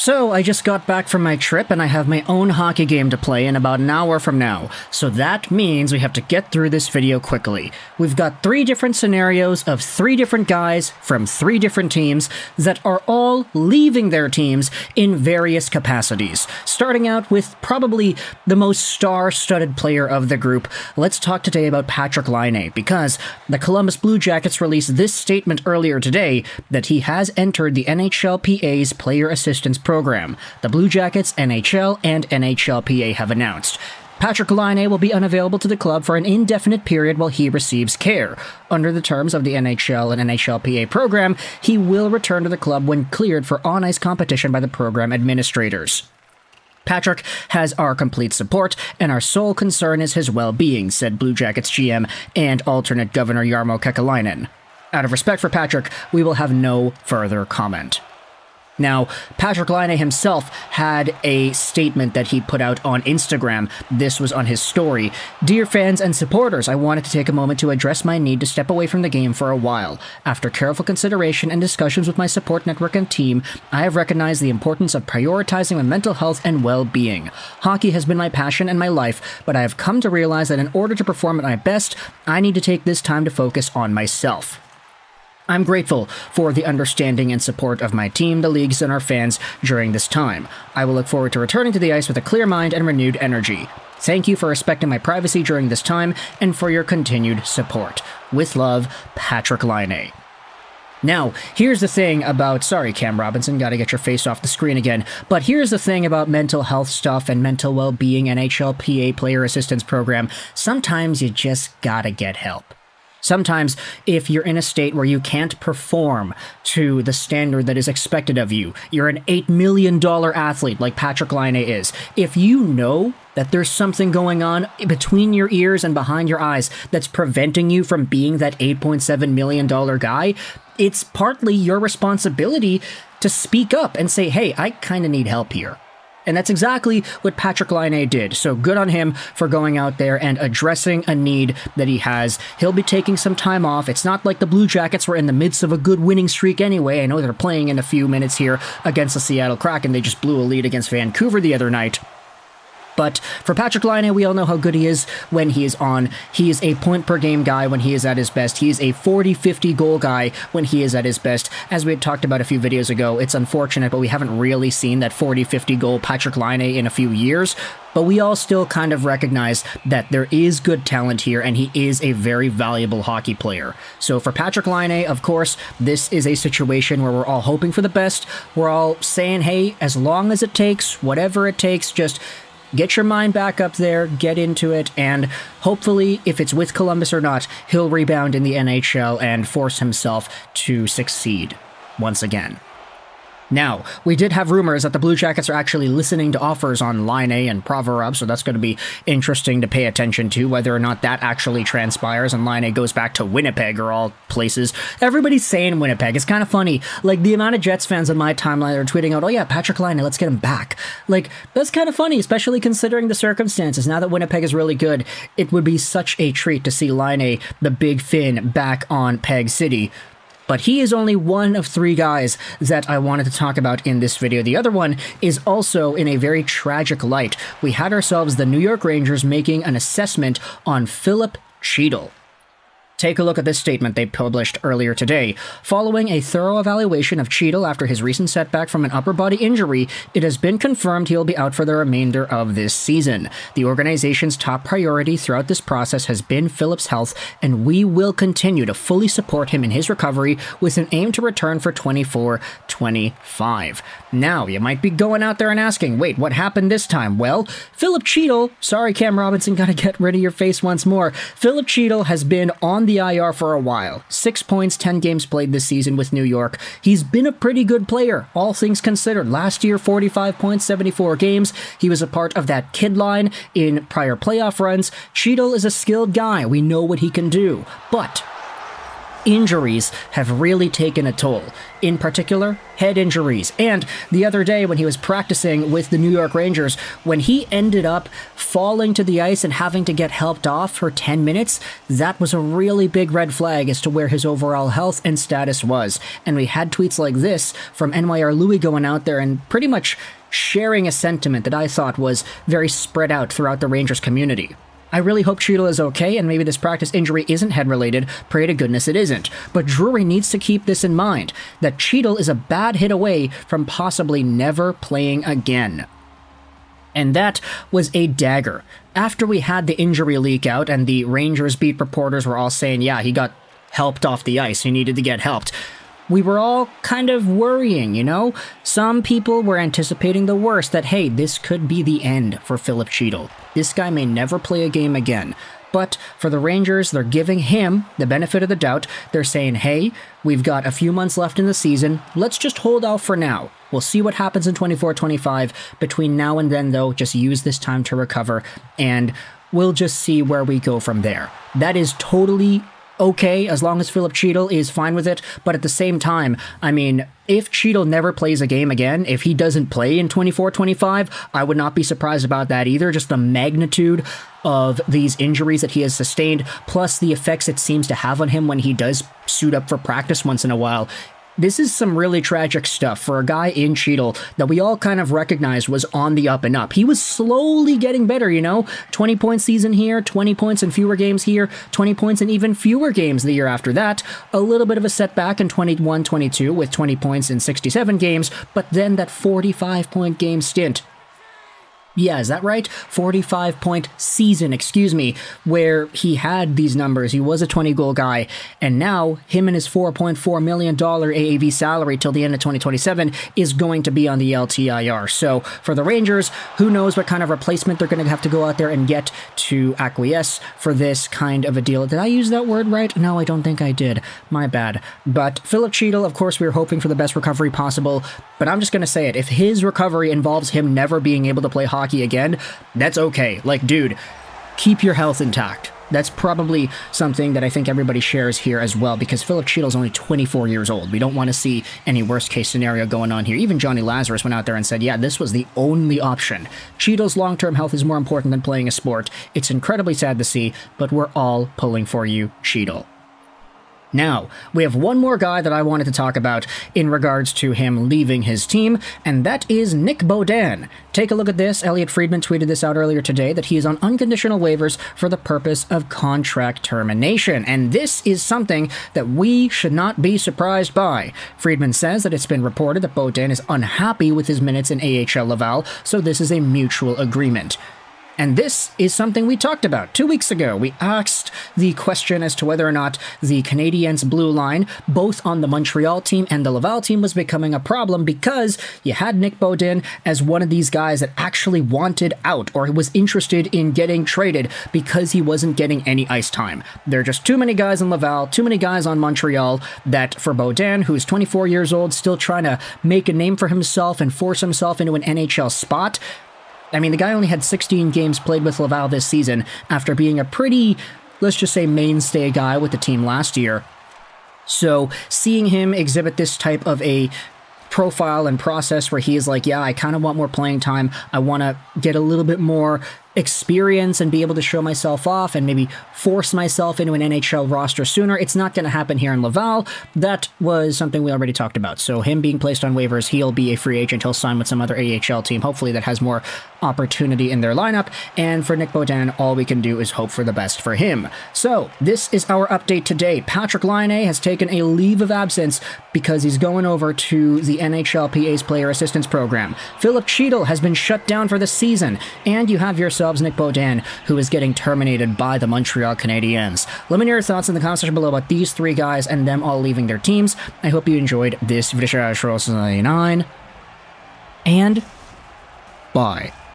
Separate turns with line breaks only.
So, I just got back from my trip and I have my own hockey game to play in about an hour from now, so that means we have to get through this video quickly. We've got 3 different scenarios of 3 different guys from 3 different teams that are all leaving their teams in various capacities. Starting out with probably the most star-studded player of the group, let's talk today about Patrik Laine, because the Columbus Blue Jackets released this statement earlier today that he has entered the NHLPA's Player Assistance Program. The Blue Jackets, NHL, and NHLPA have announced. Patrik Laine will be unavailable to the club for an indefinite period while he receives care. Under the terms of the NHL and NHLPA program, he will return to the club when cleared for on-ice competition by the program administrators. Patrik has our complete support, and our sole concern is his well-being, said Blue Jackets GM and alternate Governor Jarmo Kekalainen. Out of respect for Patrik, we will have no further comment. Now, Patrik Laine himself had a statement that he put out on Instagram. This was on his story. "Dear fans and supporters, I wanted to take a moment to address my need to step away from the game for a while. After careful consideration and discussions with my support network and team, I have recognized the importance of prioritizing my mental health and well-being. Hockey has been my passion and my life, but I have come to realize that in order to perform at my best, I need to take this time to focus on myself. I'm grateful for the understanding and support of my team, the leagues, and our fans during this time. I will look forward to returning to the ice with a clear mind and renewed energy. Thank you for respecting my privacy during this time and for your continued support. With love, Patrik Laine." Now, here's the thing about... Sorry, Cam Robinson, gotta get your face off the screen again. But here's the thing about mental health stuff and mental well-being NHLPA Player Assistance Program. Sometimes you just gotta get help. Sometimes, if you're in a state where you can't perform to the standard that is expected of you, you're an $8 million athlete like Patrik Laine is, if you know that there's something going on between your ears and behind your eyes that's preventing you from being that $8.7 million guy, it's partly your responsibility to speak up and say, hey, I kind of need help here. And that's exactly what Patrik Laine did, so good on him for going out there and addressing a need that he has. He'll be taking some time off. It's not like the Blue Jackets were in the midst of a good winning streak anyway. I know they're playing in a few minutes here against the Seattle Kraken. They just blew a lead against Vancouver the other night. But for Patrik Laine, we all know how good he is when he is on. He is a point-per-game guy when he is at his best. He is a 40-50 goal guy when he is at his best. As we had talked about a few videos ago, it's unfortunate, but we haven't really seen that 40-50 goal Patrik Laine in a few years. But we all still kind of recognize that there is good talent here, and he is a very valuable hockey player. So for Patrik Laine, of course, this is a situation where we're all hoping for the best. We're all saying, hey, as long as it takes, whatever it takes, just... get your mind back up there, get into it, and hopefully, if it's with Columbus or not, he'll rebound in the NHL and force himself to succeed once again. Now, we did have rumors that the Blue Jackets are actually listening to offers on Laine and Provorov, so that's going to be interesting to pay attention to, whether or not that actually transpires and Laine goes back to Winnipeg or all places. Everybody's saying Winnipeg. It's kind of funny. Like, the amount of Jets fans on my timeline are tweeting out, oh yeah, Patrik Laine, let's get him back. Like, that's kind of funny, especially considering the circumstances. Now that Winnipeg is really good, it would be such a treat to see Laine, the Big Fin, back on Peg City. But he is only one of 3 guys that I wanted to talk about in this video. The other one is also in a very tragic light. We had ourselves the New York Rangers making an assessment on Filip Chytil. Take a look at this statement they published earlier today. Following a thorough evaluation of Chytil after his recent setback from an upper body injury, it has been confirmed he will be out for the remainder of this season. The organization's top priority throughout this process has been Filip's health, and we will continue to fully support him in his recovery with an aim to return for 24-25. Now, you might be going out there and asking, wait, what happened this time? Well, Filip Chytil, sorry Cam Robinson, gotta get rid of your face once more. Filip Chytil has been on the IR for a while. 6 points, 10 games played this season with New York. He's been a pretty good player, all things considered. Last year, 45 points, 74 games. He was a part of that kid line in prior playoff runs. Chytil is a skilled guy. We know what he can do. But injuries have really taken a toll. In particular, head injuries. And the other day when he was practicing with the New York Rangers, when he ended up falling to the ice and having to get helped off for 10 minutes, that was a really big red flag as to where his overall health and status was. And we had tweets like this from NYR Louis going out there and pretty much sharing a sentiment that I thought was very spread out throughout the Rangers community. I really hope Chytil is okay, and maybe this practice injury isn't head-related. Pray to goodness it isn't. But Drury needs to keep this in mind, that Chytil is a bad hit away from possibly never playing again. And that was a dagger. After we had the injury leak out, and the Rangers beat reporters were all saying, yeah, he got helped off the ice, he needed to get helped, we were all kind of worrying, you know? Some people were anticipating the worst, that, hey, this could be the end for Filip Chytil. This guy may never play a game again. But for the Rangers, they're giving him the benefit of the doubt. They're saying, hey, we've got a few months left in the season. Let's just hold out for now. We'll see what happens in 24-25. Between now and then, though, just use this time to recover, and we'll just see where we go from there. That is totally okay, as long as Filip Chytil is fine with it, but at the same time, I mean, if Chytil never plays a game again, if he doesn't play in 24-25, I would not be surprised about that either. Just the magnitude of these injuries that he has sustained, plus the effects it seems to have on him when he does suit up for practice once in a while. This is some really tragic stuff for a guy in Chytil that we all kind of recognized was on the up and up. He was slowly getting better, you know? 20-point season here, 20 points in fewer games here, 20 points in even fewer games the year after that. A little bit of a setback in 21-22 with 20 points in 67 games, but then that 45-point game stint. Yeah, is that right? 45-point season, where he had these numbers. He was a 20-goal guy, and now him and his $4.4 million AAV salary till the end of 2027 is going to be on the LTIR. So for the Rangers, who knows what kind of replacement they're going to have to go out there and get to acquiesce for this kind of a deal. Did I use that word right? No, I don't think I did. My bad. But Filip Chytil, of course, we were hoping for the best recovery possible, but I'm just going to say it. If his recovery involves him never being able to play hockey again, that's okay. Like, dude, keep your health intact. That's probably something that I think everybody shares here as well, because Filip Chytil is only 24 years old. We don't want to see any worst-case scenario going on here. Even Johnny Lazarus went out there and said, yeah, this was the only option. Chytil's long-term health is more important than playing a sport. It's incredibly sad to see, but we're all pulling for you, Chytil. Now, we have one more guy that I wanted to talk about in regards to him leaving his team, and that is Nic Beaudin. Take a look at this. Elliot Friedman tweeted this out earlier today, that he is on unconditional waivers for the purpose of contract termination, and this is something that we should not be surprised by. Friedman says that it's been reported that Beaudin is unhappy with his minutes in AHL Laval, so this is a mutual agreement. And this is something we talked about 2 weeks ago. We asked the question as to whether or not the Canadiens' blue line, both on the Montreal team and the Laval team, was becoming a problem because you had Nic Beaudin as one of these guys that actually wanted out or was interested in getting traded because he wasn't getting any ice time. There are just too many guys in Laval, too many guys on Montreal, that for Beaudin, who's 24 years old, still trying to make a name for himself and force himself into an NHL spot, I mean, the guy only had 16 games played with Laval this season after being a pretty, let's just say, mainstay guy with the team last year. So seeing him exhibit this type of a profile and process where he is like, yeah, I kind of want more playing time. I want to get a little bit more experience and be able to show myself off and maybe force myself into an NHL roster sooner. It's not going to happen here in Laval. That was something we already talked about. So him being placed on waivers, he'll be a free agent. He'll sign with some other AHL team, hopefully that has more opportunity in their lineup. And for Nic Beaudin, all we can do is hope for the best for him. So this is our update today. Patrik Laine has taken a leave of absence because he's going over to the NHLPA's Player Assistance Program. Filip Chytil has been shut down for the season, and you have yourselves Nic Beaudin, who is getting terminated by the Montreal Canadiens. Let me know your thoughts in the comment section below about these three guys and them all leaving their teams. I hope you enjoyed this video, and bye.